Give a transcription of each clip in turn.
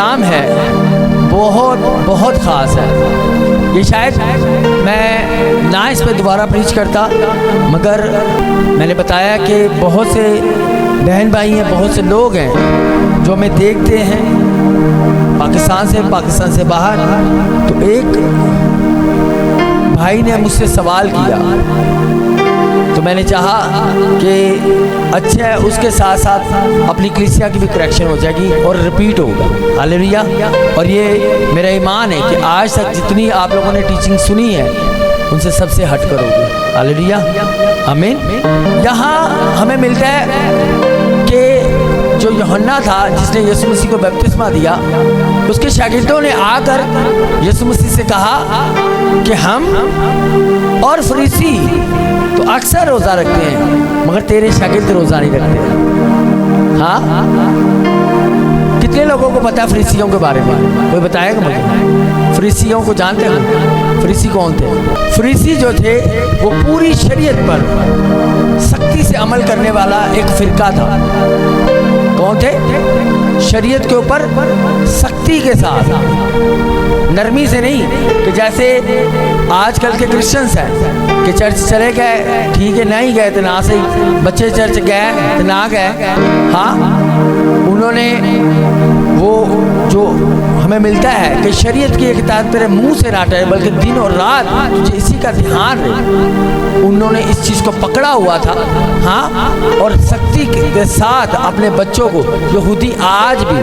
कलाम है बहुत बहुत ख़ास है। ये शायद मैं ना इस पर दोबारा प्रीच करता, मगर मैंने बताया कि बहुत से बहन भाई हैं, बहुत से लोग हैं जो हमें देखते हैं पाकिस्तान से बाहर। तो एक भाई ने मुझसे सवाल किया, तो मैंने चाहा कि अच्छा है, उसके साथ साथ अपनी कलीसिया की भी करेक्शन हो जाएगी और रिपीट होगा। हालेलुया। और ये मेरा ईमान है कि आज तक जितनी आप लोगों ने टीचिंग सुनी है उनसे सबसे हट कर होगी। हालेलुया, आमीन। यहाँ हमें मिलता है कि जो यूहन्ना था जिसने यीशु मसीह को बपतिस्मा दिया, उसके शागिर्दों ने आकर यीशु मसीह से कहा कि हम और फरीसी तो अक्सर रोज़ा रखते हैं मगर तेरे शागिर्द रोज़ा नहीं रखते। हाँ, कितने लोगों को पता है फरीसियों के बारे में? कोई बताएगा मुझे? फरीसियों को जानते हो? फरीसी कौन थे? फरीसी जो थे वो पूरी शरीयत पर सख्ती से अमल करने वाला एक फ़िरका था। कौन थे? शरीयत के ऊपर सख्ती के साथ, नरमी से नहीं कि जैसे आजकल के क्रिश्चियंस हैं कि चर्च चले गए, ठीक है, नहीं गए तो ना सही, बच्चे चर्च गए तो ना गए। हाँ, उन्होंने वो जो हमें मिलता है कि शरीयत की एक किताब तेरे मुंह से ना टले बल्कि दिन और रात तुझे इसी का ध्यान रहे, उन्होंने इस चीज़ को पकड़ा हुआ था। हाँ, और सख्ती के साथ अपने बच्चों को, यहूदी आज भी,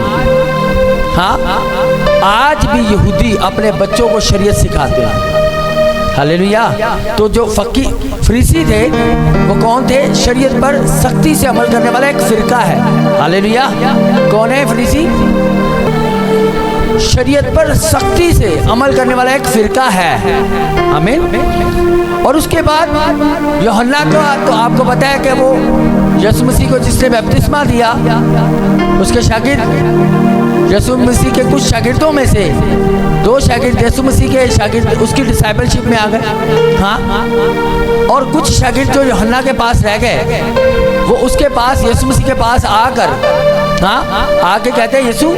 हाँ, आज भी यहूदी अपने बच्चों को शरीयत सिखाते हैं। हालेलुया। तो जो फरीसी थे वो कौन थे? शरीयत पर सख्ती से अमल करने वाला एक फ़िरका है। हालेलुया। कौन है फरीसी? शरीयत पर सख्ती से अमल करने वाला एक फ़िरका है। आमीन। और उसके बाद यूहन्ना का तो आपको पता है कि वो यीशु मसीह को जिसने बपतिस्मा दिया, उसके शागिर्द यीशु मसीह के कुछ शागिर्दों में से 2 शागिर्द यीशु मसीह के शागिर्द उसकी डिसाइपलशिप में आ गए। हाँ, और कुछ शागिर्द जो यूहन्ना के पास रह गए वो उसके पास, यीशु मसीह के पास आकर, हाँ, आके कहते हैं यीशु,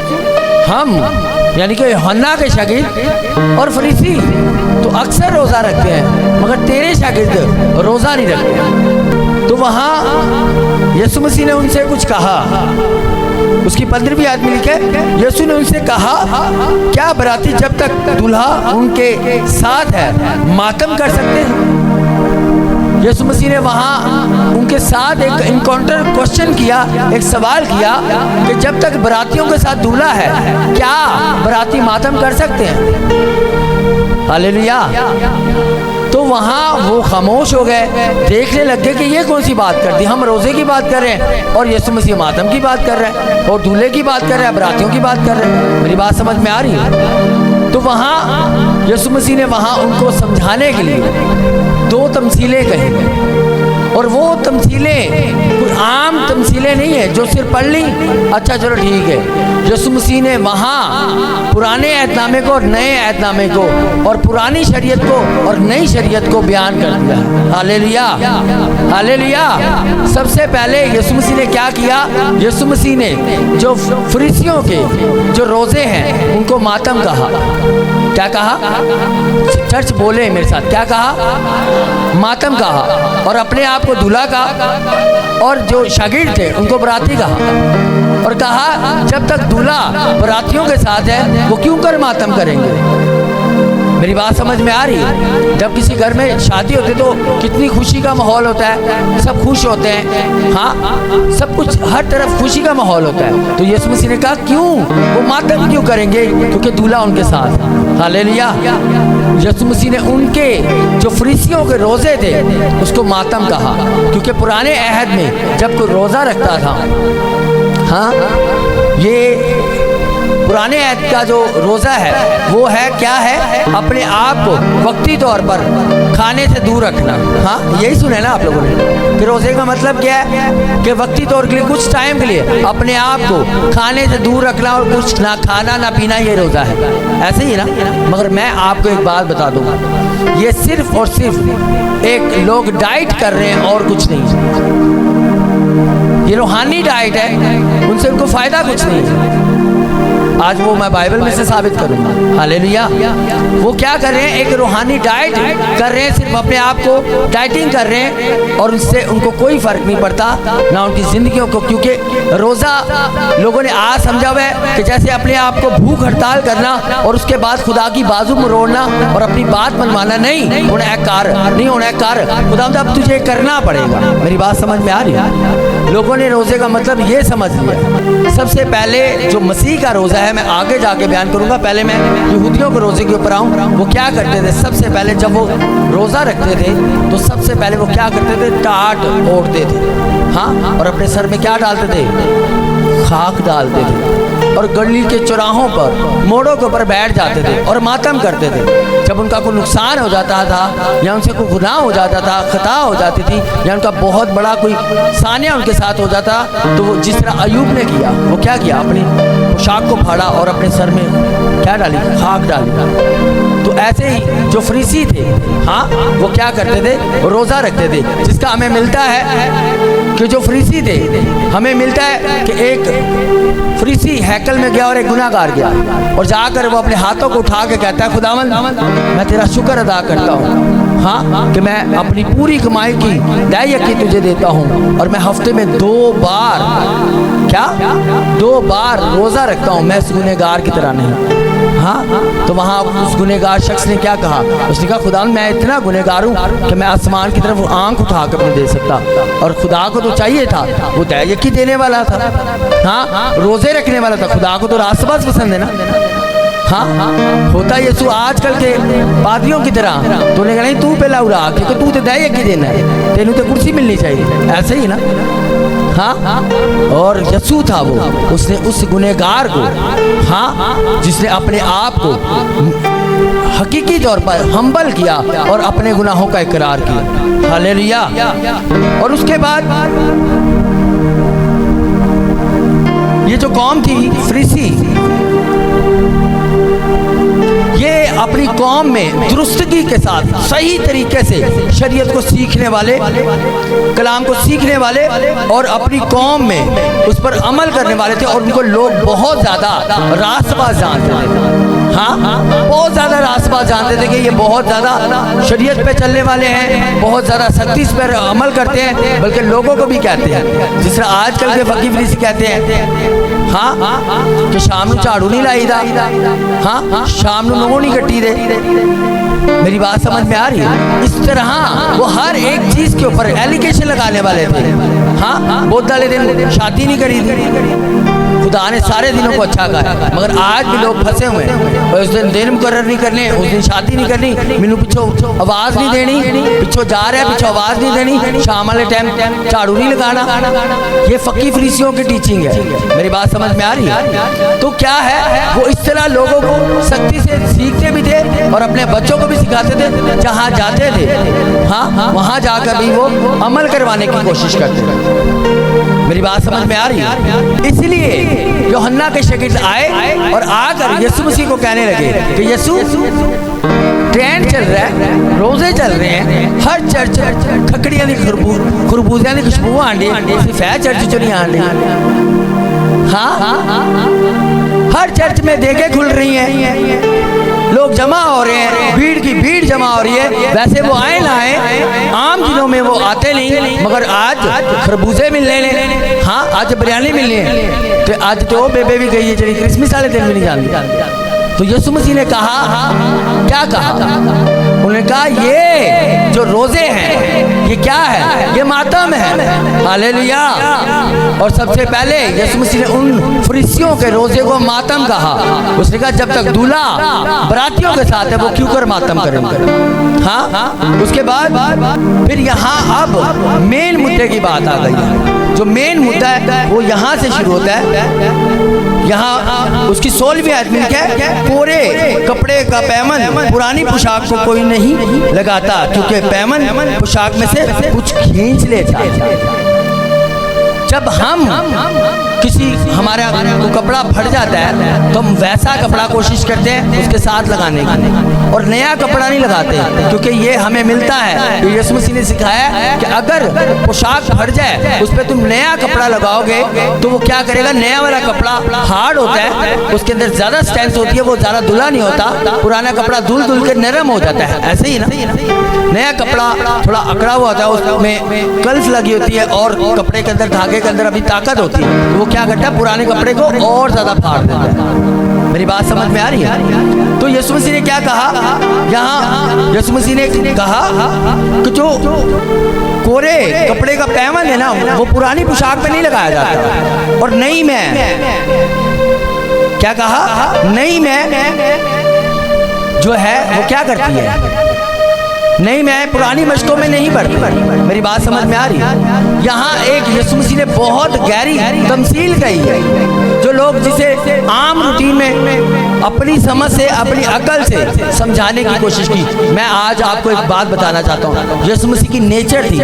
हम यानी कि यूहन्ना के शागिर्द और फरीसी तो अक्सर रोज़ा रखते हैं मगर तेरे शागिर्द रोज़ा नहीं रखते। तो वहाँ यीशु मसीह ने उनसे कुछ कहा, उसकी 15वीं आयत में लिखे, यीशु ने उनसे कहा, क्या बराती जब तक दूल्हा उनके साथ है मातम कर सकते हैं? यीशु मसीह ने वहाँ उनके साथ एक इनकाउंटर क्वेश्चन किया, एक सवाल किया कि जब तक बरातियों के साथ दूल्हा है क्या बराती मातम कर सकते हैं? हालेलुया। तो वहाँ वो खामोश हो गए, देखने लग गए कि ये कौन सी बात कर दी, हम रोज़े की बात कर रहे हैं और यीशु मसीह मातम की बात कर रहे हैं और दूल्हे की बात कर रहे हैं, बरातियों की बात कर रहे हैं। मेरी बात समझ में आ रही है? तो वहाँ यीशु मसीह ने वहाँ उनको समझाने के लिए 2 तमसीलें कही, और वो तमसीलें कोई आम तमसीलें नहीं है जो सिर्फ पढ़ ली अच्छा चलो ठीक है। यीशु मसीह ने वहाँ पुराने ऐतनामे को और नए ऐतनामे को और पुरानी शरीयत को और नई शरीयत को बयान कर दिया। Hallelujah, hallelujah. सबसे पहले यीशु मसीह ने क्या किया? यीशु मसीह ने जो फरीसियों के जो रोज़े हैं उनको मातम कहा। क्या कहा? चर्च बोले मेरे साथ, क्या कहा? मातम कहा। और अपने आप को दूल्हा कहा और जो शागिर्द थे उनको बराती कहा और कहा जब तक दूल्हा बरातियों के साथ है वो क्यों कर मातम करेंगे? मेरी बात समझ में आ रही है? जब किसी घर में शादी होती तो कितनी खुशी का माहौल होता है, सब खुश होते हैं, हाँ, सब कुछ हर तरफ खुशी का माहौल होता है। तो यीशु मसीह ने कहा क्यों वो मातम क्यों करेंगे? क्योंकि दूल्हा उनके साथ। हालेलुया। यीशु मसीह ने उनके जो फरीसियों के रोज़े थे उसको मातम कहा, क्योंकि पुराने अहद में जब कोई रोज़ा रखता था, हाँ, ये पुराने अहद का जो रोज़ा है वो है क्या है? अपने आप को वक्ती तौर पर खाने से दूर रखना। हाँ, यही सुने ना आप लोगों ने कि रोज़े का मतलब क्या है? कि वक्ती तौर के लिए, कुछ टाइम के लिए अपने आप को खाने से दूर रखना और कुछ ना खाना ना पीना, ये रोज़ा है। ऐसे ही ना? मगर मैं आपको एक बात बता दूँ, ये सिर्फ और सिर्फ एक लोग डाइट कर रहे हैं और कुछ नहीं। ये रूहानी डाइट है, उनसे उनको फ़ायदा कुछ नहीं है। आज वो मैं बाइबल में से साबित करूंगा। हालेलुया। वो क्या कर रहे हैं, एक रूहानी डाइट कर रहे हैं, सिर्फ अपने आप को डाइटिंग कर रहे हैं और उससे उनको कोई फर्क नहीं पड़ता ना उनकी जिंदगियों को, क्योंकि रोजा लोगों ने आज समझा हुआ है कि जैसे अपने आप को भूख हड़ताल करना और उसके बाद खुदा की बाजू मरोड़ना और अपनी बात मनवाना नहीं होना है कार, नहीं होना है कार। खुदा अब तुझे करना पड़ेगा। मेरी बात समझ में आ रही है? लोगों ने रोजे का मतलब ये समझ लिया। सबसे पहले जो मसीह का रोजा है, मैं आगे जाके बयान करूंगा, पहले मैं यहूदियों के रोजे के ऊपर आऊं। वो क्या करते थे? सबसे पहले जब वो रोजा रखते थे तो सबसे पहले वो क्या करते थे? टाट ओढ़ते थे, हाँ, और अपने सर में क्या डालते थे? खाक डालते थे और गली के चौराहों पर, मोड़ों के ऊपर बैठ जाते थे और मातम करते थे। जब उनका कोई नुकसान हो जाता था या उनसे कोई गुनाह हो जाता था, खता हो जाती थी या उनका बहुत बड़ा कोई सानिया उनके साथ हो जाता, तो वो जिस तरह अयूब ने किया, वो क्या किया? अपनी पोशाक को फाड़ा और अपने सर में क्या डाली? खाक डाली। तो ऐसे ही जो फरीसी थे, हाँ, वो क्या करते थे? रोज़ा रखते थे, जिसका हमें मिलता है कि जो फरीसी थे, हमें मिलता है कि एक फरीसी हैकल में गया और एक गुनाहगार गया और जाकर वो अपने हाथों को उठा के कहता है, खुदावंद मैं तेरा शुक्र अदा करता हूँ, हाँ, कि मैं अपनी पूरी कमाई की दायकी तुझे देता हूँ और मैं हफ्ते में 2 बार, क्या 2 बार रोज़ा रखता हूँ, मैं इस गुनहगार की तरह नहीं। हाँ, तो वहाँ उस गुनहगार शख्स ने क्या कहा? उसने कहा, खुदा मैं इतना गुनहगार हूँ कि मैं आसमान की तरफ आंख उठा कर नहीं दे सकता। और खुदा को तो चाहिए था, वो दायकी देने वाला था, हाँ, रोजे रखने वाला था। खुदा को तो रास्तबाज पसंद है ना, हाँ, होता यीशु आजकल के पादरियों की तरह, तो उन्हें कहा नहीं तू पहला उड़ा, क्योंकि तू तो दायकी देना है, तेनू तो कुर्सी मिलनी चाहिए, ऐसे ही ना, हाँ। और यीशु था वो, उसने उस गुनहगार को, हाँ, जिसने अपने आप को हकीकी तौर पर हम्बल किया और अपने गुनाहों का इकरार किया। हालेलुया। और उसके बाद ये जो कौम थी फरीसी, ये अपनी कौम में दुरुस्तगी के साथ सही तरीके से शरीयत को सीखने वाले, कलाम को सीखने वाले और अपनी कौम में उस पर अमल करने वाले थे और उनको लोग बहुत ज़्यादा रास्तबाज जानते थे। हाँ, बहुत ज़्यादा रास्तबाज जानते थे कि ये बहुत ज़्यादा शरीयत पे चलने वाले हैं, बहुत ज़्यादा सख्ती पर अमल करते हैं, बल्कि लोगों को भी कहते हैं, जिस तरह आजकल के फकीर फरीसी कहते हैं, हाँ, कि शाम को झाड़ू नहीं लाई दा, हाँ, शाम को नोह नहीं कट्टी दे। मेरी बात समझ में आ रही है? इस तरह वो हर एक चीज के ऊपर एलिगेशन लगाने वाले थे। हाँ, बहुत वाले दिन शादी नहीं करी थी, खुदा ने सारे दिनों को अच्छा कहा, मगर आज भी लोग फंसे हुए हैं। उस दिन मुकर्रर नहीं करने, उस दिन शादी नहीं करनी, मैनू पिछो आवाज़ नहीं देनी, पिछो जा रहा है पिछो आवाज़ नहीं देनी, शाम वाले टाइम झाड़ू नहीं लगाना। ये फकीर फरीसियों की टीचिंग है। मेरी बात समझ में आ रही है? तो क्या है, वो इस तरह लोगों को सख्ती से सीखते भी थे और अपने बच्चों को भी सिखाते थे। जहाँ जाते थे, हाँ, वहाँ जाकर भी वो अमल करवाने की कोशिश करते थे। मेरी बात समझ में आ रही है? इसलिए यूहन्ना के शागिर्द आए और आकर यीशु मसीह को कहने लगे कि यीशु, ट्रेंड चल रहा है, रोजे चल रहे हैं, हर चर्च खकड़ियां दी खरबूजियां दी खुशबू आंदी, सिर्फ है चर्च चो नहीं आंदी। हाँ, हर चर्च में देखे खुल रही हैं, लोग जमा हो रहे हैं, भीड़ की भीड़ जमा हो रही है। वैसे वो आए ना आए, आम दिनों में वो आते नहीं, मगर आज खरबूजे मिलने ने, हाँ, आज बिरयानी मिलनी है, तो आज तो बेबे भी गई है जी क्रिसमस वाले दिन भी नहीं जानती। तो यीशु मसीह ने कहा, क्या कहा? उन्होंने कहा ये जो रोजे हैं ये क्या है? ये मातम है। हालेलुया। और सबसे पहले यीशु मसीह ने उन फरीसियों के रोजे को मातम कहा। उसने कहा जब तक दूल्हा बरातियों के साथ है वो क्यों कर मातम करेंगे? हाँ, उसके बाद फिर यहाँ अब मेन मुद्दे की बात आ गई है। जो मेन मुद्दा है वो यहाँ से शुरू होता है। यहाँ उसकी 16वीं आयत में क्या है? पूरे कपड़े का पैमन पुरानी पोशाक को कोई नहीं लगाता, क्योंकि पैमन पोशाक में से कुछ खींच लेता। जब हम किसी हमारा को कपड़ा फट जाता है तो हम वैसा कपड़ा कोशिश करते हैं उसके साथ लगाने की, और नया कपड़ा नहीं लगाते, क्योंकि ये हमें मिलता है। यीशु मसीह ने सिखाया कि अगर पोशाक फट जाए उस पर तुम नया कपड़ा लगाओगे तो वो क्या करेगा, नया वाला कपड़ा हार्ड होता है, उसके अंदर ज़्यादा स्ट्रेंथ होती है, वो ज़्यादा धुला नहीं होता, पुराना कपड़ा धुल धुल के नरम हो जाता है। ऐसे ही ना, नया कपड़ा थोड़ा अकड़ा हुआ होता है, उसमें कल्फ लगी होती है और कपड़े के अंदर, धागे के अंदर अभी ताकत होती है, तो वो क्या करता है, पुराने कपड़े को और ज़्यादा फाड़ देता है। मेरी बात समझ में आ रही है? तो यीशु मसीह ने क्या कहा यहाँ, यीशु मसीह ने कहा कि जो कोरे कपड़े का पैवन है ना, वो पुरानी पोशाक पे नहीं लगाया जाता, और नई में, क्या कहा, नई में जो है वो क्या करती है, नहीं मैं पुरानी मशकों में नहीं बढ़ती। मेरी बात समझ में आ रही है? यहाँ एक यीशु मसीह ने बहुत गहरी तमसील कही है, जो लोग जिसे आम रूटीन में अपनी समझ से, अपनी अकल से समझाने की कोशिश की। मैं आज आपको एक बात बताना चाहता हूँ। यीशु मसीह की नेचर थी,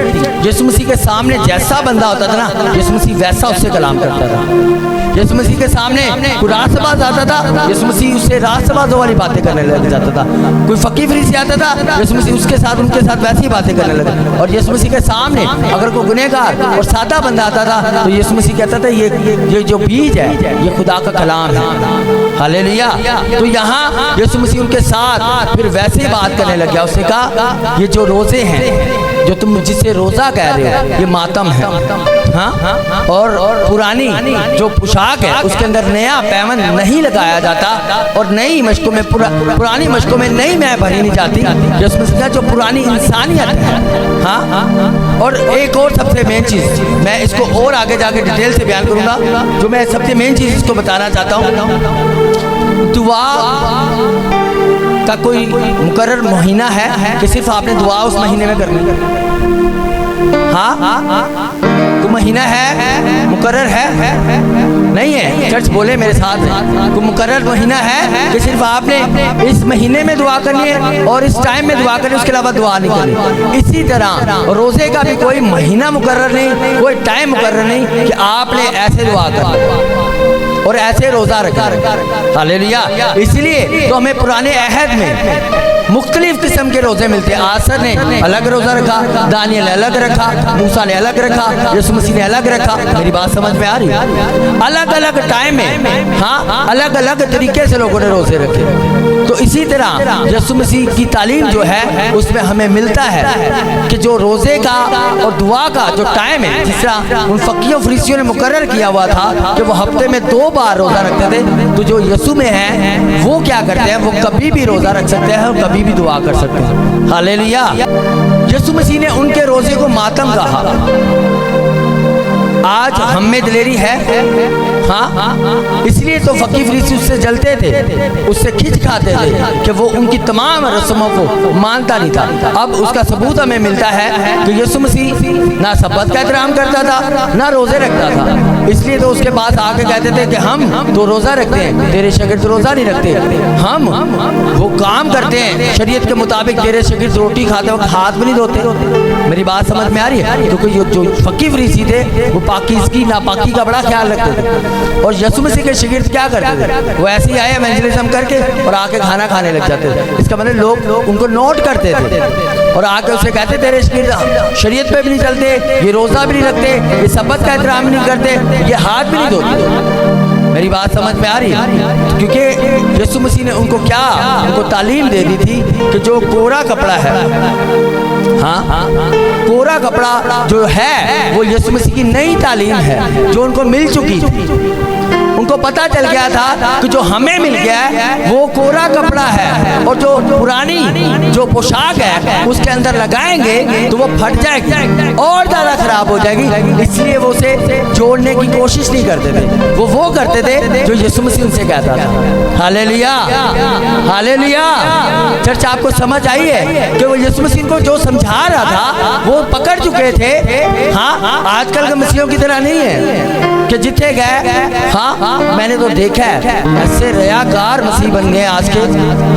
यीशु मसीह के सामने जैसा बंदा होता था ना, यीशु मसीह वैसा उससे कलाम करता था। यीशु मसीह के सामने कोई रास्तबाज आता था, यीशु मसीह उससे रास्तबाजों वाली बातें करने लग जाता था। कोई फकीर फरीसी आता था, यीशु मसीह उसके साथ, उनके साथ वैसी बातें करने लगा। और यीशु मसीह के सामने अगर कोई गुनहगार और सादा बंदा आता था तो यीशु मसीह कहता था ये जो बीज है ये खुदा का कलाम है। हालेलुया। तो यहाँ यीशु मसीह उनके साथ फिर वैसे ही बात करने लग गया। उसने कहा ये जो रोजे हैं, जो तुम जिसे रोजा कह रहे हो, ये मातम है, हाँ, और पुरानी जो पोशाक है उसके अंदर नया पैवन नहीं लगाया जाता, और नई मशकों में पुरानी मशकों में नई मैं भरी नहीं जाती। यीशु मसीह का जो पुरानी इंसानियत है, हाँ। और एक और सबसे मेन चीज़, मैं इसको और आगे जाके डिटेल से बयान करूंगा, जो मैं सबसे मेन चीज़ इसको बताना चाहता हूँ। दुआ का कोई मुकर्रर महीना है कि सिर्फ आपने दुआ उस महीने में करनी है? हाँ, कोई महीना है, मुकर्रर है? नहीं है। चर्च बोले मेरे साथ, कोई मुकर्रर महीना है कि सिर्फ आपने इस महीने में दुआ करनी है और इस टाइम में दुआ करनी है, उसके अलावा दुआ नहीं करनी। इसी तरह रोजे का भी कोई महीना मुकर्रर नहीं, कोई टाइम मुकर्रर नहीं कि आपने ऐसे दुआ करनी और ऐसे रोजा रखा। हालेलुया। इसलिए तो हमें पुराने अहद में मुख्तलिफ किस्म के रोजे मिलते हैं। आसर ने अलग रोजा रखा, दानियल ने अलग रखा, मूसा ने अलग रखा, यीशु मसीह ने अलग रखा। मेरी बात समझ में आ रही है? अलग अलग टाइम में, हाँ, अलग अलग तरीके से लोगों ने रोजे रखे। तो इसी तरह यीशु मसीह की तालीम जो है उसमें हमें मिलता है कि जो रोजे का और दुआ का जो टाइम है, जिस तरह उन फकीरों फरीसियों ने मुकर्रर किया हुआ था कि वो हफ्ते में 2 बार रोजा रखते थे, तो जो यीशु में है वो क्या करते हैं, वो कभी भी रोजा रख सकते हैं और कभी भी दुआ कर सकते हैं। हालेलुया। यीशु मसीह ने उनके रोजे को मातम कहा। आज हम में दिलेरी है, हाँ, इसलिए तो फकीर फरीसी उससे जलते थे, उससे खिंच खाते थे कि वो उनकी तमाम रस्मों को मानता नहीं था। अब उसका सबूत हमें मिलता है कि यीशु मसीह ना सब्बत का एहतराम करता था, ना रोजे रखता था। इसलिए तो उसके पास आके कहते थे कि हम तो रोजा रखते हैं, तेरे शागिर्द रोजा नहीं रखते। हम वो काम करते हैं शरीयत के मुताबिक, तेरे शागिर्द रोटी खाते वक्त हाथ भी नहीं धोते। मेरी बात समझ में आ रही है? क्योंकि जो फकीर फरीसी थे वो पाकीज़गी नापाकी का बड़ा ख्याल रखते थे। और यीशु मसीह के शागिर्द क्या करते थे, वो ऐसे ही आए इवेंजलिज्म करके और आके खाना खाने लग जाते थे। इसका मतलब लोग उनको नोट करते थे और आके उसे कहते तेरे शागिर्द शरीयत पे भी नहीं चलते, ये रोज़ा भी नहीं रखते, ये सब्बत का एहतराम नहीं करते, ये हाथ भी नहीं धोते। मेरी बात समझ में आ रही है? क्योंकि यीशु मसीह ने उनको क्या, उनको तालीम दे दी थी कि जो कोरा कपड़ा है, हाँ, कोरा कपड़ा जो है वो यीशु मसीह की नई तालीम है जो उनको मिल चुकी थी। उनको पता चल गया था कि जो हमें मिल गया है वो कोरा कपड़ा है, और जो पुरानी जो पोशाक है उसके अंदर लगाएंगे तो वो फट जाएगी और ज़्यादा खराब हो जाएगी। इसलिए वो उसे जोड़ने की कोशिश नहीं करते थे, वो करते थे जो यीशु मसीह उनसे कहता था। Hallelujah, hallelujah. चर्च आपको समझ आई है कि वो यीशु मसीह को जो समझा रहा था वो पकड़ चुके थे। हाँ, आजकल के मसीहों की तरह नहीं है कि जिथे गए, हाँ, मैंने तो देखा है ऐसे रयाकार मसीह बन गए आज के।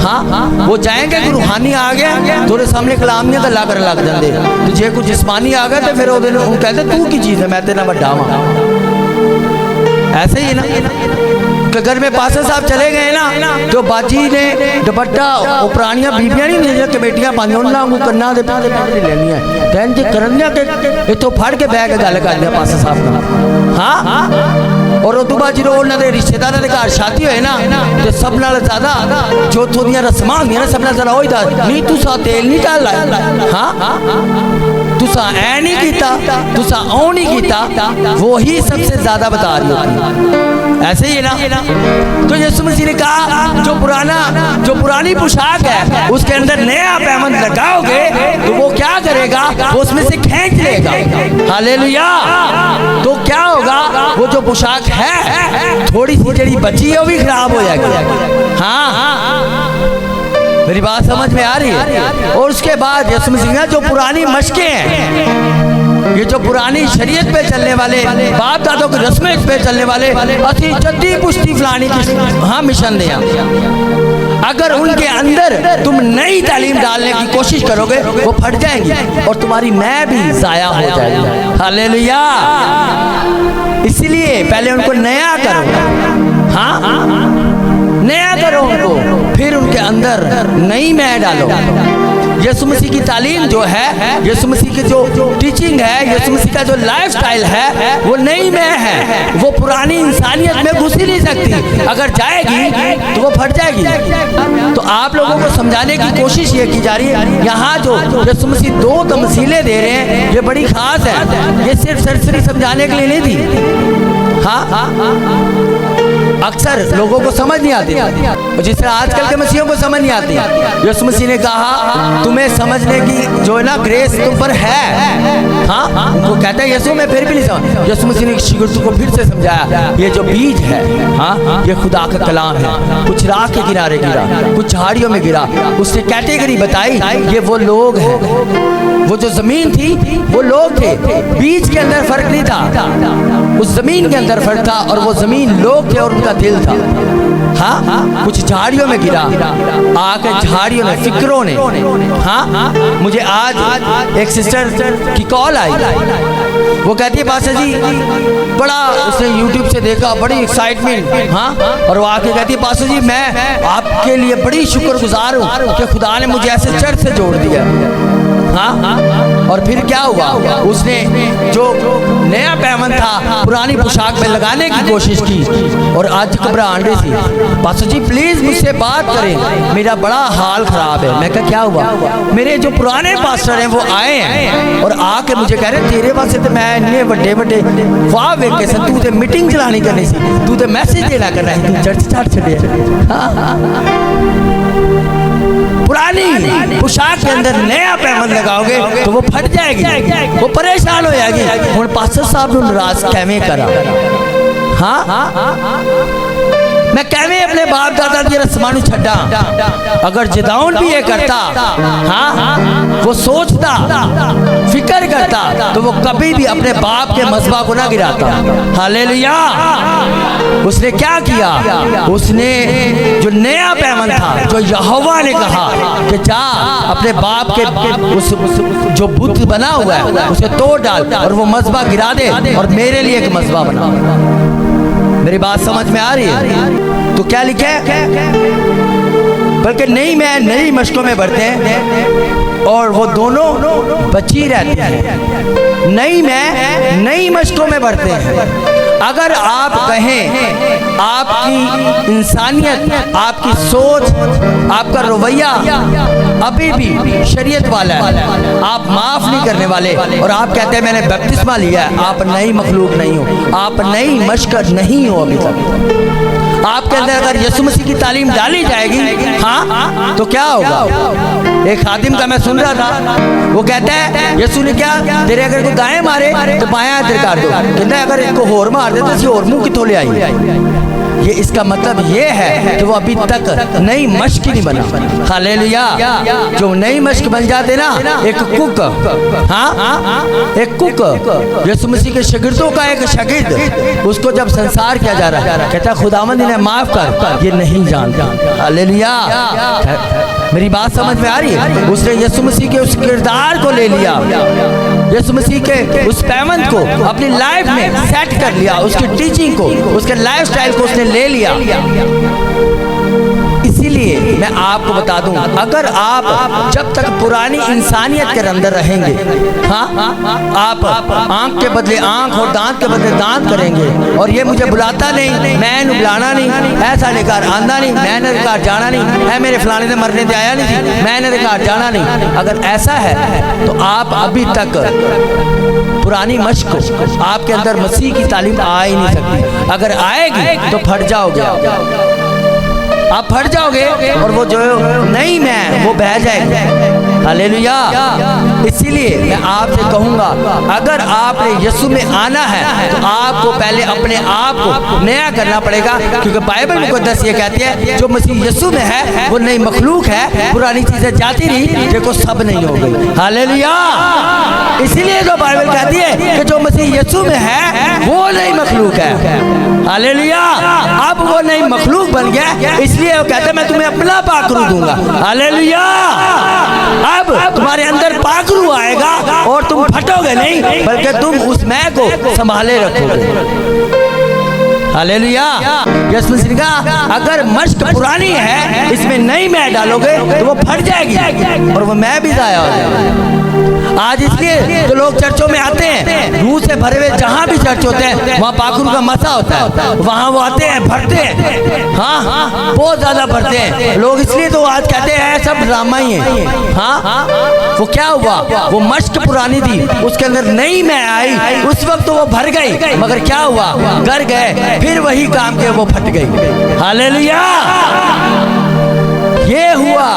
हाँ, वो जाएंगे कि रूहानी आ गया थोड़े सामने कलामियां गल्ला कर लग जाते, तो जे कुछ जिस्मानी आ गया तो फिर वो कहते तू की चीज़ है, मैं तेरा बड़ा वा। ऐसे ही ना कि घर में पास्टर साहब चले गए ना तो बाजी ने दुपट्टा और पुरानियां बीबियां नहीं कमेटियां पाने उन्होंने करना दे पैसे लेनी है तैन जी करनिया के इतों फड़ के बह के गल कर दिया पास्टर साहब का। हाँ और उदू बाद जो उन्होंने रिश्तेदारों के घर शादी होए ना तो सब नाल ज्यादा जो उतों दी रस्मां होंदियां ना सब नाल ज्यादा वही दस नहीं तुसा तेल नहीं डाल लाया। हाँ तुसा ऐ नहीं कीता तुसा ओ नहीं कीता वही सबसे ज्यादा बता रही होती। ऐसे ही है ना तो यीशु मसीह ने कहा जो पुरानी पोशाक है उसके अंदर नया पैबंद लगाओगे तो वो क्या करेगा वो उसमें से खींच लेगा। हालेलुया। तो क्या होगा वो जो पोशाक है थोड़ी सी जड़ी बची है वो भी खराब हो जाएगी। हाँ मेरी बात समझ में आ रही है। और उसके बाद यीशु मसीह ने जो पुरानी मशकें हैं ये जो पुरानी शरीयत पे चलने वाले बाप दादों की रस्में पे चलने वाले असी जद्दी पुश्ती फलानी की हाँ मिशन दिया अगर उनके अंदर तुम नई तालीम डालने की कोशिश करोगे वो फट जाएंगी और तुम्हारी मैं भी जाया हो जाएगी। हालेलुया। इसलिए पहले उनको नया करो। हाँ नया करो उनको फिर उनके अंदर नई मैं डालो। यीशु मसीह की तालीम जो है यीशु मसीह की जो टीचिंग है यीशु मसीह का जो लाइफस्टाइल है वो नई में है। वो पुरानी इंसानियत में घुस ही नहीं सकती। अगर जाएगी तो वो फट जाएगी। तो आप लोगों को समझाने की कोशिश ये की जा रही है। यहाँ जो यीशु मसीह दो तमसीलें दे रहे हैं ये बड़ी खास है। ये सिर्फ सरसरी समझाने के लिए नहीं दी। हाँ अक्सर लोगों को समझ नहीं आती जिस तरह आजकल के मसीहों को समझ नहीं आती। यीशु मसीह ने कहा तुम्हें समझने की जो है ना ग्रेस तुम पर है। हाँ उनको कहता है यीशु में फिर भी नहीं समझ। यीशु मसीह ने शिगिर्दों को फिर से समझाया ये जो बीज है हाँ ये खुदा का कलाम है। कुछ राह के किनारे गिरा कुछ झाड़ियों में गिरा। उसने कैटेगरी बताई ये वो लोग हैं। वो जो जमीन थी वो लोग थे। बीज के अंदर फर्क नहीं था उस जमीन के अंदर फर्क था और वो जमीन लोग थे और उनका दिल था। हाँ कुछ झाड़ियों में गिरा आके झाड़ियों में फिक्रों ने। हाँ मुझे आज एक सिस्टर की कॉल आई। वो कहती है पास्टर जी बड़ा उसने यूट्यूब से देखा बड़ी एक्साइटमेंट। हाँ और वो आके कहती है पास्टर जी मैं आपके लिए बड़ी शुक्रगुजार हूँ कि खुदा ने मुझे ऐसे चर्च से जोड़ दिया। हाँ और फिर क्या हुआ उसने जो नया पैबंद था पुरानी पोशाक में लगाने की कोशिश की और आज घबराहट रही थी। पास्टर जी प्लीज मुझसे बात करें मेरा बड़ा हाल खराब है। मैं कहा क्या हुआ? मेरे जो पुराने पास्टर हैं वो आए हैं और आके मुझे कह रहे तेरे वास्ते तो मैं इन्ने बड़े बड़े वाह वेखे सन तू तो मीटिंग चलानी करनी सी तू तो मैसेज देना करना है तू चर्च छाड़ छड़े। पुरानी पोशाक के अंदर नया पैबंद लगाओगे तो वो फट जाएगी वो परेशान हो जाएगी। हुण पास्टर साहब ने नाराज कैਵੇਂ करा। हाँ मैं कैਵੇਂ अपने बाप दादा की रस्मां नूं छड्डा। अगर जिदाउन भी ये करता हाँ वो सोचता फिक्र करता तो वो कभी भी अपने बाप के मज़हब को ना गिराता। हालेलुया। उसने क्या किया उसने जो नया पैबंद था जो यहोवा ने कहा कि जा अपने बाप के उस जो बुत बना हुआ है उसे तोड़ डाल और वो मज़हब गिरा दे और मेरे लिए एक मज़हब बना। मेरी बात समझ में आ रही है? तो क्या लिखा है बल्कि नई में नई मशकों में बढ़ते हैं और वो दोनों बची रहती हैं। नई में नई मशकों में बढ़ते हैं। अगर आप कहें आपकी इंसानियत आपकी सोच आपका रवैया अभी भी शरीयत वाला है आप माफ़ नहीं करने वाले और आप कहते हैं मैंने बपतिस्मा लिया है आप नई मखलूक नहीं हो आप नई मशकर नहीं हो अभी तक। आपके अंदर अगर यीशु मसीह की तालीम डाली जाएगी हाँ तो क्या होगा? एक खादिम का मैं सुन रहा था वो कहता है यीशु ने क्या तेरे अगर कोई दाएं मारे तो बायां इधर कर दो कहता है अगर इनको होर मार दे तो इसी और मुंह कितों ले आई। ये इसका मतलब ये है कि वो अभी तक नई मश्क नहीं बना। हालेलुया। जो नई मश्क बन जाते ना एक कुक हाँ एक कुक यीशु मसीह के शागिर्दों का एक शागिर्द उसको जब संसार किया जा रहा है कहता खुदावंद इन्हें माफ कर ये नहीं जानता। हालेलुया। मेरी बात समझ में आ रही है? उसने यीशु मसीह के उस किरदार को ले लिया, यीशु मसीह के उस पैमंद को अपनी लाइफ में सेट कर लिया, उसकी टीचिंग को, उसके लाइफस्टाइल को उसने ले लिया। इसीलिए मैं आपको बता दूं, अगर आप जब तक पुरानी इंसानियत के अंदर रहेंगे, हाँ, आप आंख के बदले आंख और दांत के बदले दांत करेंगे, और ये मुझे बुलाता नहीं, मैं बुलाना नहीं, ऐसा लेकर आंदा नहीं, मैंने लेकर जाना नहीं है, मेरे फलाने ने मरने से आया नहीं थी, मैंने लेकर जाना नहीं, अगर ऐसा है तो आप अभी तक पुरानी मश्क आपके अंदर मसीह की तालीम आ ही नहीं सकती। अगर आएगी तो फट जाओगे, आप फट जाओगे, और वो जो नहीं मैं वो बह जाएगी। हालेलुया। इसीलिए मैं आपसे कहूँगा, अगर आपने यीशु में आना है तो आपको पहले अपने आप को नया करना पड़ेगा, क्योंकि बाइबल मुकद्दस ये कहती है जो मसीह यीशु में है वो नई मखलूक है, पुरानी चीजें जाती रही, देखो सब नहीं हो गई। हालेलुया। इसीलिए तो बाइबल कहती है कि जो मसीह यीशु में है वो नई मखलूक है। हालेलुया। अब वो नई मखलूक बन गया, इसलिए वो कहते हैं मैं तुम्हें अपना पाखरू दूंगा। हालेलुया। अब तुम्हारे अंदर पाखरू आएगा और तुम फटोगे नहीं, बल्कि तुम उस मैं को संभाले रखोगे। हालेलुया। यीशु मसीह का अगर मश्क पुरानी है, इसमें नई मैं डालोगे तो वो फट जाएगी और वो मैं भी जाया हो जाएगा। आज इसलिए तो लोग चर्चों में आते हैं, रूह से भरे हुए, जहाँ भी चर्च होते हैं वहाँ पाखरू का मसा होता है, वहाँ वो आते हैं, भरते हैं, हाँ, बहुत ज्यादा भरते हैं लोग। इसलिए तो आज कहते हैं सब ड्रामा ही है। हाँ, वो क्या हुआ, वो मश्क पुरानी थी, उसके अंदर नई मैं आई, उस वक्त तो वो भर गई, मगर क्या हुआ, घर गए फिर वही काम के वो फट गई। हालेलुया। ये हुआ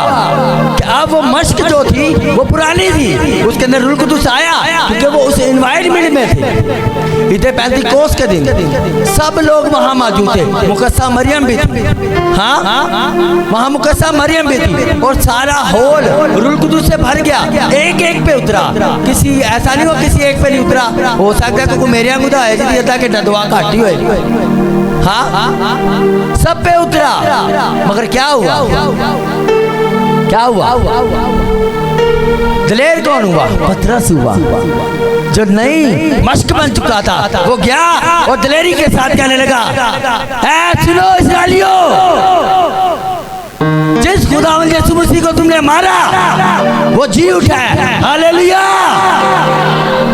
कि अब वो मश्क जो थी वो पुरानी थी, उसके अंदर रूह कुदुस आया, क्योंकि वो उस एनवायरनमेंट में थे। इधर पेंतिकोस्त के दिन सब लोग वहाँ मौजूद थे, मुकद्दसा मरियम भी थी, हाँ, वहाँ मुकद्दसा मरियम भी थी, और सारा हॉल रूह कुदुस से भर गया, एक एक पे उतरा, किसी ऐसा नहीं हो किसी एक पे नहीं उतरा, हो सकता है मेरे गुदा है जी के डदवा घाटी हुए, हाँ, सब पे उतरा, मगर क्या हुआ, क्या हुआ, दलेर कौन हुआ, पतरस हुआ, जो नई मश्क बन चुका था वो गया और दलेरी के साथ कहने लगा, ऐ सुनो इस्राएलियों, जिस खुदावंद यीशु मसीह को तुमने मारा वो जी उठा है। हालेलुया।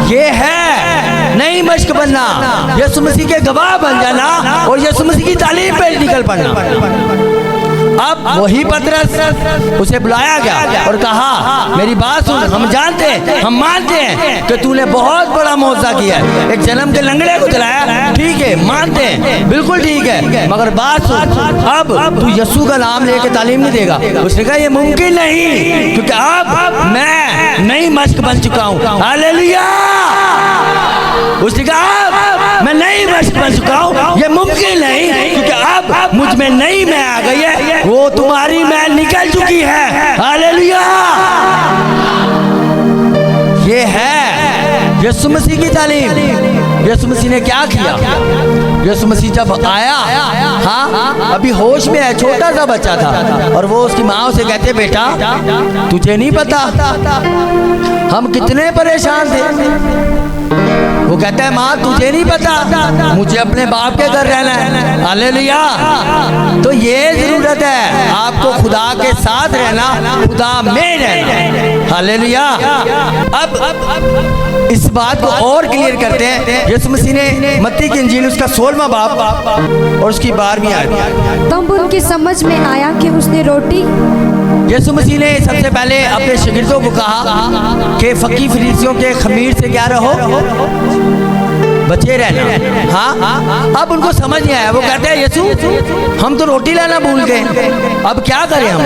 ये है नई मश्क बनना, यीशु मसीह के गवाह बन जाना और यीशु मसीह की तालीम पे निकल पड़ना। अब वही पतरस उसे बुलाया गया और कहा, मेरी बात सुन, हम जानते हैं, हम मानते हैं कि तूने बहुत बड़ा मौजज़ा किया है, एक जन्म के लंगड़े को चलाया, ठीक है, मानते हैं, बिल्कुल ठीक है, मगर बात सुन, अब तू यीशु का नाम लेके तालीम नहीं देगा। उसने कहा ये मुमकिन नहीं, क्योंकि अब मैं नई मश्क बन चुका हूँ। हालेलुया। उसने कहा मैं नई मश्क बन चुका हूँ, ये मुमकिन नहीं, क्योंकि अब मुझ में नई मैं आ गई है, वो तुम्हारी मैं निकल चुकी है। हालेलुया। ये है यीशु मसीह की तालीम। यीशु मसीह ने क्या किया, यीशु मसीह जब आया, हाँ, अभी होश में है, छोटा सा बच्चा था, और वो उसकी माँ से कहते, बेटा तुझे नहीं पता हम कितने परेशान थे। वो कहता है, माँ तुझे नहीं पता, मुझे अपने बाप के घर रहना है। हालेलुया। तो ये जरूरत है आपको खुदा के साथ रहना, खुदा में रहना। हालेलुया। अब इस बात को और क्लियर करते हैं। यीशु मसीह ने मत्ती की इंजील उसका 16वां बाब और उसकी 12वीं आयत, तब उनकी समझ में आया कि उसने रोटी, यीशु मसीह ने सबसे पहले अपने शागिर्दों को कहा कि फकीर फरीसियों के खमीर से क्या रहो, बचे रहना। हाँ, अब उनको समझ नहीं आया। वो कहते हैं, यीशु हम तो रोटी लाना भूल गए, अब क्या करें हम।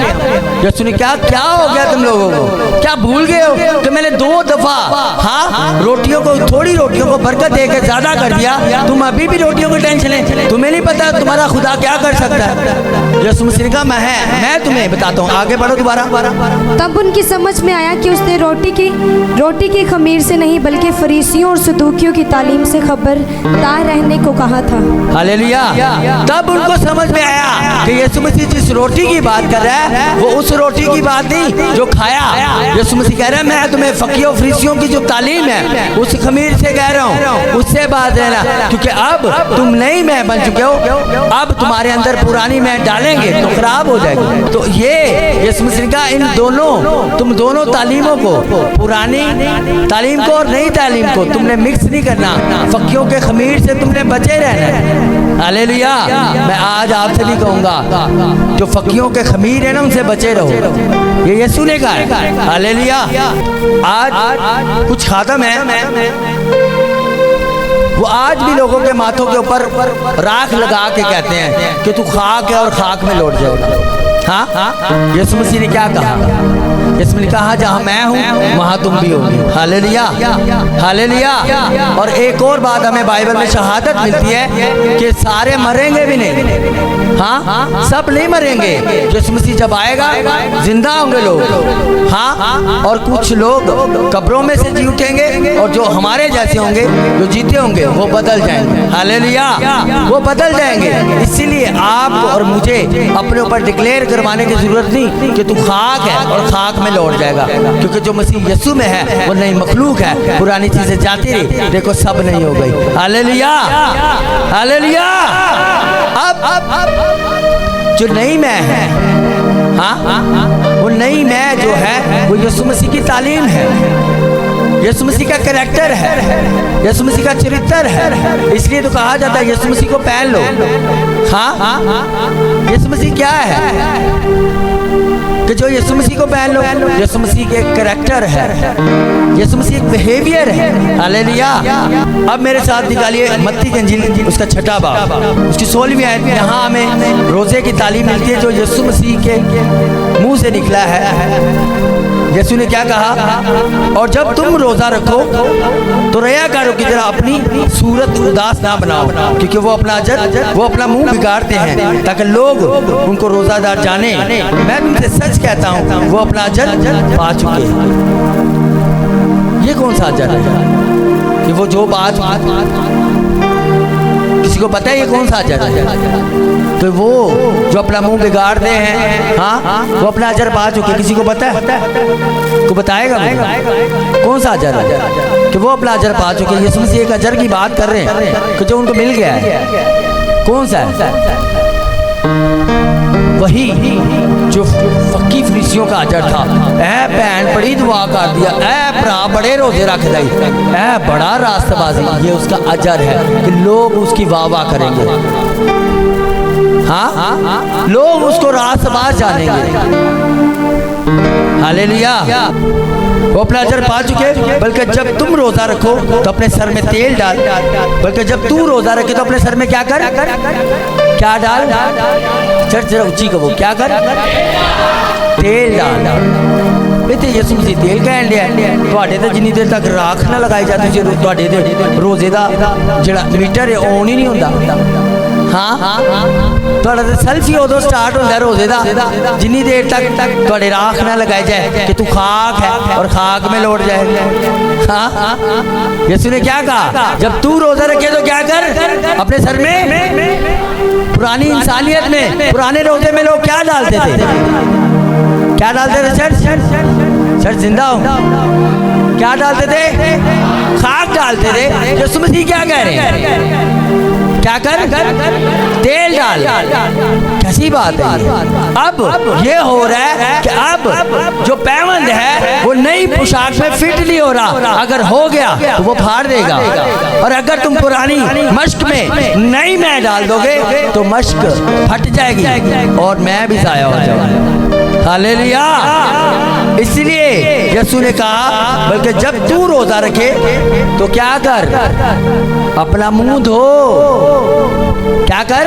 यीशु ने क्या हो गया तुम लोगों को, क्या भूल गए हो कि मैंने 2 दफा, हाँ, रोटियों को, थोड़ी रोटियों को बरकत दे के ज्यादा कर दिया, तुम अभी भी रोटियों की टेंशन है, तुम्हें नहीं पता तुम्हारा खुदा क्या कर सकता है। यीशु मसीह ने कहा मैं तुम्हें बताता हूँ। आगे बढ़ो दोबारा। तब उनकी समझ में आया कि उसने रोटी की खमीर से नहीं बल्कि फरीसियों और सदूकियों की तालीम से खबरदार रहने को कहा था। हालेलुया। तब उनको समझ में आया कि यीशु मसीह जिस रोटी की बात कर रहा है वो उस रोटी की बात नहीं जो खाया। यीशु मसीह कह रहा है मैं तुम्हें फकीरों फरीसियों की जो तालीम है उस खमीर से कह रहा हूँ, उससे बात रहना, क्योंकि अब तुम नई मैं बन चुके हो। अब तुम्हारे अंदर पुरानी मैं डालेंगे तो खराब हो जाएगी। तो ये यीशु मसीह का इन दोनों तुम दोनों तालीमों को, पुरानी तालीम को और नई तालीम को तुमने मिक्स नहीं करना। फकीरों के खमीर से तुमने बचे रहना है। हालेलुया। मैं आज आपसे भी कहूँगा जो फकीरों के खमीर है ना उनसे बचे रहो। ये यीशु ने कहा है। हालेलुया। आज कुछ खातम है वो आज भी लोगों के माथों के ऊपर राख लगा के कहते हैं कि तू खाक है और खाक में लौट जाएगा। हाँ, यीशु मसीह ने क्या कहा? यीशु ने कहा जहाँ मैं हूँ वहाँ तुम भी होगी। Hallelujah, hallelujah. और एक और बात हमें बाइबल में शहादत मिलती है कि सारे मरेंगे भी नहीं। हाँ, सब नहीं मरेंगे। यीशु मसीह जब आएगा जिंदा होंगे लोग। हाँ, और कुछ लोग कब्रों में से जी उठेंगे और जो हमारे जैसे होंगे, जो जीते होंगे, वो बदल जाएंगे। हालेलुया, वो बदल जाएंगे। इसीलिए आपको और मुझे अपने ऊपर डिक्लेयर करवाने की जरूरत नहीं कि तू खाक है और खाक में लौट जाएगा, क्योंकि जो मसीह यीशु में है वो नई मखलूक है। पुरानी चीजें जाती रही, देखो सब नहीं हो गई। Hallelujah, hallelujah. अब जो नई मैं है, हाँ, वो नई मैं जो है वो यीशु मसीह की तालीम है, यीशु मसीह का कैरेक्टर है, यीशु मसीह का चरित्र है। इसलिए तो कहा जाता है यीशु मसीह को पहन लो। हाँ, यीशु मसीह क्या है कि जो यीशु मसीह को पहन लो? यीशु मसीह के एक कैरेक्टर है, यीशु मसीह एक बिहेवियर है। हालेलुया। अब मेरे साथ निकालिए मत्ती की इंजील उसका 6वां बाब, उसकी 16वीं आयत। यहाँ हमें रोजे की तालीम मिलती है जो यीशु मसीह के मुंह से निकला है। यीशु ने क्या कहा? और जब तुम रोजा रखो तो रयाकारों की तरह अपनी सूरत उदास ना बनाओ, क्योंकि वो अपना मुंह बिगाड़ते हैं ताकि लोग उनको रोजादार जाने। मैं तुमसे सच कहता हूँ वो अपना अजर पा चुके हैं। ये कौन सा अजर है कि वो जो बात किसी को पता है? ये कौन सा अजर है? तो वो जो अपना मुंह बिगाड़ते हैं, हाँ, वो अपना अजर पा चुके। किसी को पता है? को बताएगा कौन सा अजर है कि वो अपना अजर पा चुके? यीशु मसीह एक अजर की बात कर रहे हैं कि जो उनको मिल गया है। कौन सा है? वही जो फकी फरीसियों का अजर था। ऐ भैन बड़ी दुआ कर दिया, ऐ भरा बड़े रोजे रख दई, ऐ बड़ा रास्तबाजी। ये उसका अजर है कि लोग उसकी वाह वाह करेंगे। हाँ, लोग उसको रास्तबाज जानेंगे। हालेलुया। वो अपना अजर पा चुके। बल्कि जब तुम रोजा रखो तो अपने सर में तेल डाल, बल्कि जब तू रोजा रखे तो अपने सर में क्या कर? क्या डाल? चर्च जरा ऊंची कहो, क्या कर? तेल डाल। इतने यीशु मसीह तेल कहन लिया। ਤੁਹਾਡੇ ਤੇ ਜਿੰਨੀ ਦੇਰ ਤੱਕ ਰਾਖ ਨਾ ਲਗਾਈ ਜਾਂਦੀ ਜੇ ਤੁਹਾਡੇ ਦੇ ਰੋਜ਼ੇ ਦਾ ਜਿਹੜਾ ਮੀਟਰ ਹੈ ਔਨ ਹੀ ਨਹੀਂ ਹੁੰਦਾ। हाँ, ਤੁਹਾਡਾ ਤੇ ਸੈਲਫੀ ਉਦੋਂ ਸਟਾਰਟ ਹੁੰਦਾ ਰੋਜ਼ੇ ਦਾ ਜਿੰਨੀ ਦੇਰ ਤੱਕ ਤੁਹਾਡੇ ਰਾਖ ਨਾ लगाई जाए कि तू खाक है और खाक में लौट जाएगा। हाँ, यीशु ने क्या कहा? जब तू रोजा रखे तो क्या कर? अपने सर में पुरानी इंसानियत में, पुराने रोजे में लोग क्या डालते थे? क्या डालते थे? चर्च जिंदा हो, क्या डालते थे? खाक डालते थे। यीशु मसीह क्या कह रहे हैं? क्या कर? तेल डाल। कैसी बात है? अब ये हो रहा है कि अब जो पैबंद है वो नई पोशाक में फिट नहीं हो रहा। अगर हो गया तो वो फाड़ देगा, और अगर तुम पुरानी मश्क में नई मैं डाल दोगे तो मश्क फट जाएगी और मैं भी जाया हो जाऊंगा। हालेलुया। इसलिए यीशु ने कहा बल्कि जब तू रोजा रखे तो क्या कर? अपना मुंह धो। क्या कर?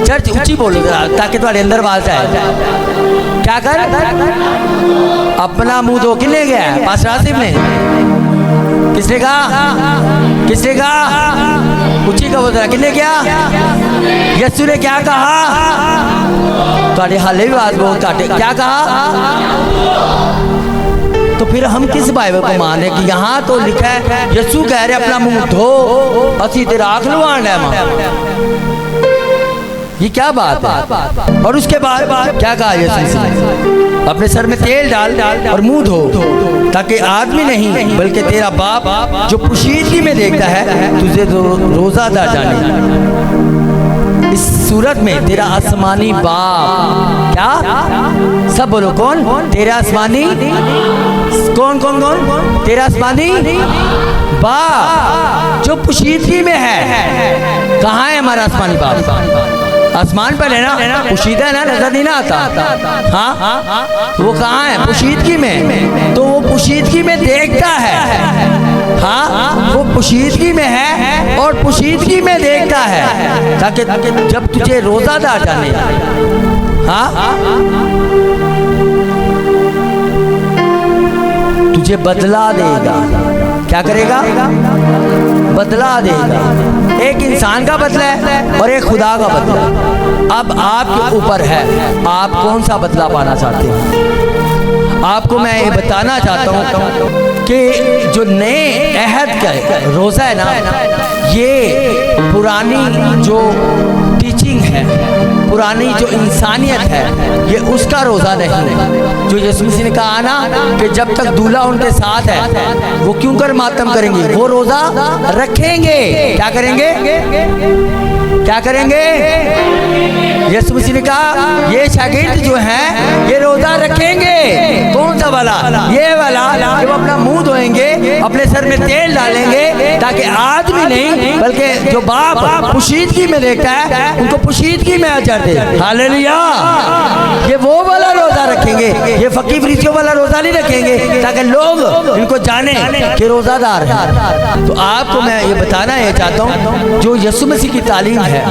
चर्च ऊंची बोलो ताकि तुम्हारे अंदर आवाज आए। क्या कर? अपना मुंह धो। किसने गया? पास्टर आसिफ ने। किसने कहा? किसने कहा? उची का बोतल किन्ने क्या यसु ने क्या कहा ਤੁਹਾਡੇ हाले भी बात बहुत काटे क्या कहा तो फिर हम किस बाइबल को माने कि यहाँ तो लिखा है यसु कह रहे अपना मुंह धो असी तेरा आँख लुआना है ये क्या बात है और उसके बाद क्या कहा यसु ने अपने सर में तेल डाल और मुंह धो ताकि आदमी नहीं बल्कि तेरा बाप जो पोशीदगी में देखता है तुझे रोजादार जाने इस सूरत में तेरा आसमानी बाप क्या सब बोलो कौन तेरा आसमानी कौन कौन कौन तेरा आसमानी बाप जो पोशीदगी में है कहाँ है हमारा आसमानी बाप आसमान पर है ना पोशीदा है ना नजर नहीं ना आता हाँ वो कहाँ है पोशीदगी में तो वो पोशीदगी में देखता है हाँ वो पोशीदगी में है और पोशीदगी में देखता है ताकि जब तुझे रोजादार जाने हाँ तुझे बदला देगा क्या करेगा बदला देगा एक इंसान का बदला है और एक खुदा का बदला अब आपके ऊपर है आप कौन सा बदला पाना चाहते हैं आपको मैं ये बताना चाहता हूँ कि जो नए अहद का रोज़ा है ना ये पुरानी जो टीचिंग है पुरानी जो इंसानियत है ये उसका रोज़ा नहीं है जो यीशु मसीह ने कहा ना कि जब तक दूल्हा उनके साथ है वो क्यों कर मातम करेंगे वो रोज़ा रखेंगे क्या करेंगे क्या करेंगे यीशु मसीह ने कहा ये शागिर्द जो हैं ये रोज़ा रखेंगे कौन सा वाला ये वाला जब अपना मुंह धोएंगे अपने सर में तेल डालेंगे ताकि आदमी नहीं बल्कि जो बाप पोशीदगी में देखता है उनको पोशीदगी में अजर दे हालेलुया ये वो वाला रोज़ा रखेंगे ये फकीर फरीसियों वाला रोज़ा नहीं रखेंगे ताकि लोग इनको जाने कि रोज़ादार है तो आपको मैं ये बताना ये चाहता हूँ जो यीशु मसीह की तालीम है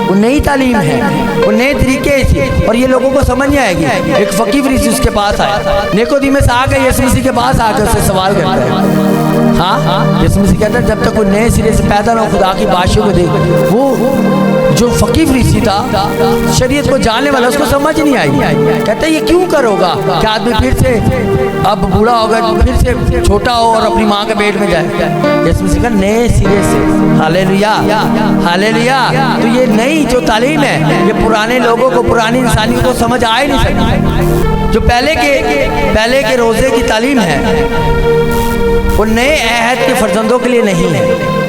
वो नई तालीम है वो नए तरीके से और ये लोगों को समझ नहीं आएगी एक फकीर फरीसी उसके पास आया निकोदेमुस आके यीशु मसीह के पास आकर उससे सवाल करता है हाँ यीशु मसीह कहता है जब तक वो नए सिरे से पैदा ना खुदा की बादशाह को देख वो जो फकीर फरीसी था शरीयत को जानने वाला उसको समझ नहीं आई कहता ये क्यों करोगा क्या आदमी फिर से अब बूढ़ा होगा फिर से छोटा हो और अपनी माँ के पेट में जाए यीशु मसीह का नए सिरे से हालेलुया हालेलुया तो ये नई जो तालीम है ये पुराने लोगों को पुरानी इंसानियत को समझ आ ही नहीं सकती जो पहले के रोज़े की तालीम है वो नए अहद के फर्जंदों के लिए नहीं है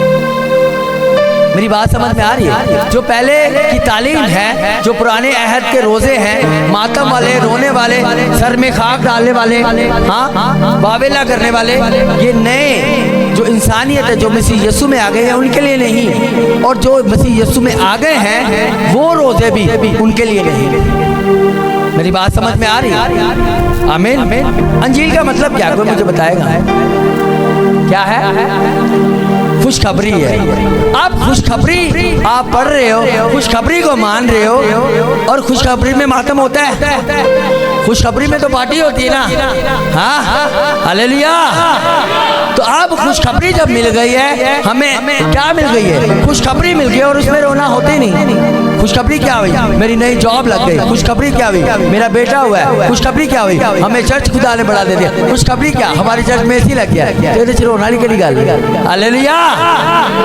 मेरी बात समझ में आ रही है जो पहले की तालीम है जो पुराने अहद के रोज़े हैं मातम वाले रोने वाले सर में खाक डालने वाले हाँ वावेला करने वाले ये नए जो इंसानियत है जो मसीह यीशु में आ गए हैं उनके लिए नहीं और जो मसीह यीशु में आ गए हैं वो रोज़े भी उनके लिए नहीं मेरी बात समझ में आ रही है आमीन अंजील का मतलब क्या कोई मुझे बताएगा क्या है खुशखबरी है आप खुशखबरी आप पढ़ रहे हो खुशखबरी को मान रहे हो और खुशखबरी में मातम होता है खुशखबरी में तो पार्टी होती है ना हाँ हालेलुया तो अब खुशखबरी जब मिल गई है हमें क्या मिल गई है खुशखबरी मिल गई और उसमें रोना होते ही नहीं खुशखबरी क्या हुई मेरी नई जॉब लग गई खुशखबरी क्या हुई मेरा बेटा हुआ है खुशखबरी क्या हुई हमें चर्च खुदा ने बढ़ा दे दिया खुशखबरी क्या हमारे चर्च में ऐसी लग गया रोना नहीं करी गल हालेलुया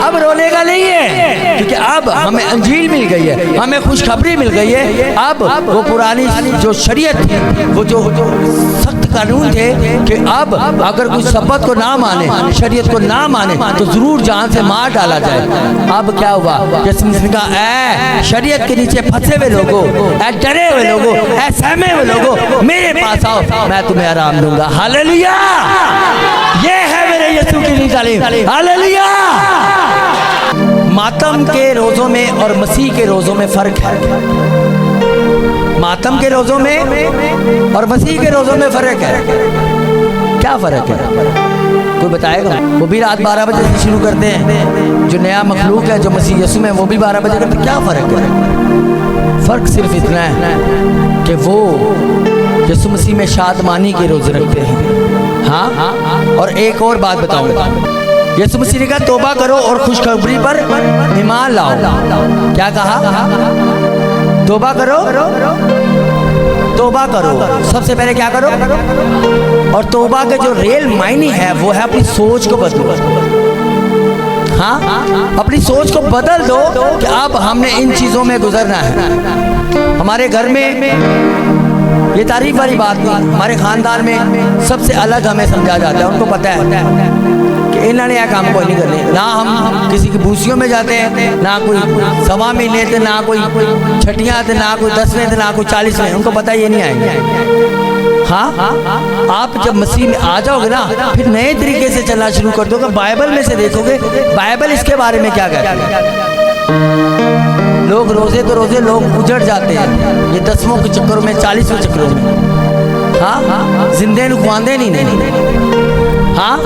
अब रोने का नहीं है क्योंकि अब हमें अंजील मिल गई है हमें खुशखबरी मिल गई है अब वो पुरानी जो शरीयत थी वो जो सख्त कानून थे कि अब अगर कुछ शपथ को ना माने शरीयत को ना माने तो जरूर जान से मार डाला जाए अब क्या हुआ यीशु मसीह ने कहा ऐ शरीयत के नीचे फंसे हुए लोगों ऐ डरे हुए लोगों ऐ सहमे हुए लोगों मेरे पास आओ मैं तुम्हें आराम दूंगा हालेलुया ये है मेरे यीशु की तालीम हालेलुया मातम के रोज़ों में और मसीह के रोज़ों में फ़र्क है मातम के रोज़ों में और मसीह के रोज़ों में फ़र्क है क्या फ़र्क है कोई बताएगा वो भी रात 12 बजे से शुरू करते हैं जो नया मखलूक है जो मसीह यीशु में वो भी 12 बजे करते क्या फ़र्क है फ़र्क सिर्फ इतना है कि वो यीशु मसीह में शादमानी के रोज़े रखते हैं हाँ और एक और बात बताऊंगा यीशु मसीह ने कहा तौबा करो और खुशखबरी पर ईमान लाओ। क्या कहा? तौबा करो, तौबा करो। सबसे पहले क्या करो? और तौबा के जो रियल मायने है वो है अपनी सोच को बदलो। हाँ, अपनी सोच को बदल दो कि अब हमने इन चीज़ों में गुजरना है। हमारे घर में ये तारीफ वाली बात नहीं, हमारे ख़ानदान में सबसे अलग हमें समझा जाता है। उनको पता है कि इन्होंने यह काम कोई नहीं करने। ना हम किसी की बूसियों में जाते हैं, ना कोई 1.25 महीने थे, ना कोई छठियाँ थे, ना कोई 10वें थे, ना कोई 40वें। उनको पता ये नहीं आएंगे। हाँ, आप जब मसीह में आ जाओगे ना फिर नए तरीके से चलना शुरू कर दोगे। बाइबल में से देखोगे, बाइबल इसके बारे में क्या कहती है। लोग रोजे तो रोजे लोग उजड़ जाते हैं ये 10वें के चक्करों में, 40वें चक्करों में। हाँ, जिंदे को खुआंदे नहीं। हाँ,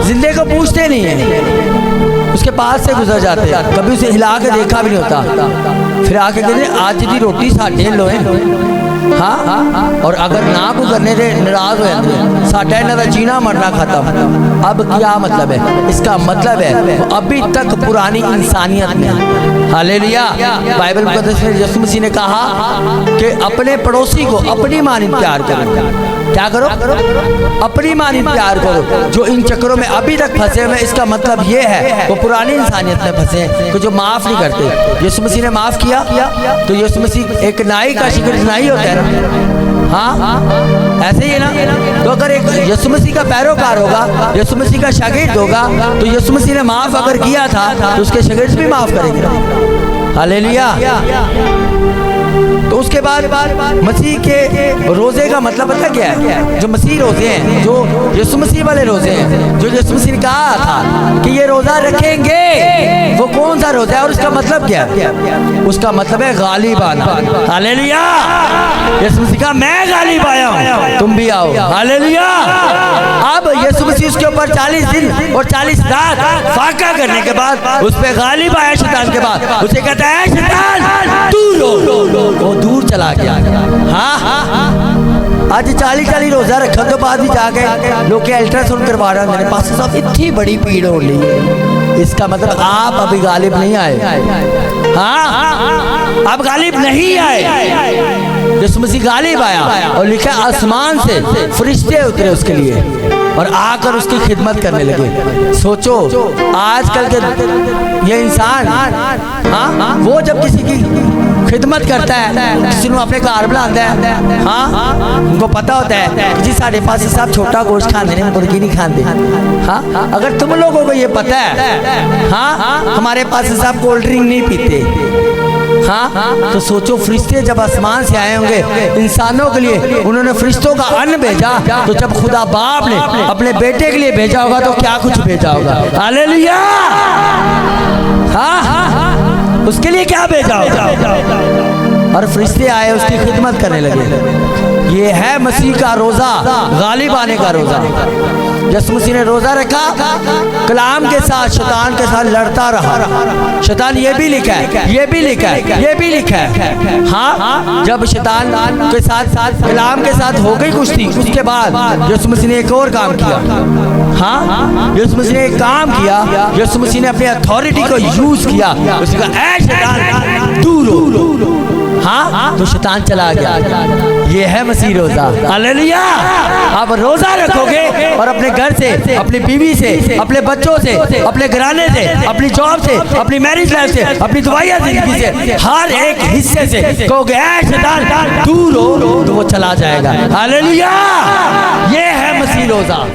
जिंदे को पूछते नहीं है, उसके पास से गुजर जाते हैं, कभी उसे हिला के देखा भी नहीं होता। फिर आके कहते आज की रोटी साढ़े लो है। हाँ, और अगर ना को करने से नाराज हो जाते, साढ़ा इन्हों का जीना मरना खत्म। अब क्या मतलब है? इसका मतलब है वो अभी तक पुरानी इंसानियत में। हालेलुया। बाइबल मुकद्दस में यीशु मसीह ने कहा कि अपने पड़ोसी को अपनी मानिंद प्यार करो। क्या करो? अपनी मानिंद प्यार करो। जो इन चक्करों में अभी तक फंसे हुए, इसका मतलब ये है वो पुरानी इंसानियत में फंसे हैं कि जो माफ़ नहीं करते। यीशु मसीह ने माफ़ किया तो यीशु मसीह एक नाई का शिगिर्द नाई होता है ना। हाँ, ऐसे ही है ना। तो अगर एक यीशु मसीह का पैरोकार होगा, यीशु मसीह का शागिर्द होगा, तो यीशु मसीह ने माफ़ अगर किया था तो उसके शागिर्द भी माफ़ करेंगे। हालेलुया। तो उसके बाद मसीह के रोज़े का मतलब पता क्या है? जो मसीह रोज़े हैं, जो यीशु मसीह वाले रोज़े हैं, जो यीशु मसीह ने कहा था कि ये रोज़ा रखेंगे, वो कौन सा रोज़ा है और उसका मतलब क्या है? उसका मतलब है गालिब आना। हालेलुया। यीशु मसीह कहा मैं गालिब आया हूँ, तुम भी आओ। हालेलुया। अब यीशु मसीह उसके ऊपर 40 दिन और 40 रात फाका करने के बाद उस पर गालिब आया शैतान के बाद, उसे कहता है शैतान दूर हो, वो दूर चला गया। हाँ, आज 40 रोज़ा रखने के बाद भी जाके लोग के अल्ट्रासाउंड करवा रहे हैं, मेरे पास साहब इतनी बड़ी पीड़ हो रही है। इसका मतलब आप अभी गालिब नहीं आए। हाँ, आप गालिब नहीं आए। यीशु मसीह गालिब आया और लिखा आसमान से फरिश्ते उतरे उसके लिए और आकर उसकी खिदमत करने लगे। सोचो आजकल के ये इंसान, हाँ, वो जब किसी की खिदमत करता है, किसी को अपने घर बुलाता है, हाँ, उनको पता होता है कि जी साढ़े पास साहब छोटा गोश्त खाते हैं, मुर्गी नहीं खाते। हाँ, अगर तुम लोगों को ये पता है, हाँ, हमारे पास साहब कोल्ड ड्रिंक नहीं पीते, हाँ, तो सोचो फरिश्ते जब आसमान से आए होंगे इंसानों के लिए, उन्होंने फरिश्तों का अन्न भेजा, तो जब खुदा बाप ने अपने बेटे के लिए भेजा होगा तो क्या कुछ भेजा होगा। हालेलुया। हाँ, उसके लिए क्या भेजा होगा। और फरिश्ते आए उसकी खिदमत करने लगे। ये है मसीह का रोज़ा, गालिब आने का रोज़ा। यीशु मसीह ने रोज़ा रखा, कलाम के साथ शैतान के साथ लड़ता रहा। शैतान ये भी लिखा है, ये भी लिखा है, ये भी लिखा है। हाँ, जब शैतान के साथ कलाम के साथ हो गई कुश्ती, उसके बाद यीशु मसीह ने एक और काम किया। हाँ, यीशु मसीह ने एक काम किया, यीशु मसीह ने अपनी अथॉरिटी को यूज किया। उसने कहा ऐ शैतान दूर हो। हाँ, तो शैतान चला गया। ये है मसीह रोज़ा। हालेलुया। आप रोज़ा रखोगे और अपने घर से, अपनी बीवी से, अपने बच्चों से, अपने घराने से, अपनी जॉब से, अपनी मैरिज लाइफ से, अपनी दुआया जिंदगी से, हर एक हिस्से से कहोगे ऐ शैतान दूर हो, तो वो चला जाएगा। हालेलुया। ये है मसीह रोज़ा।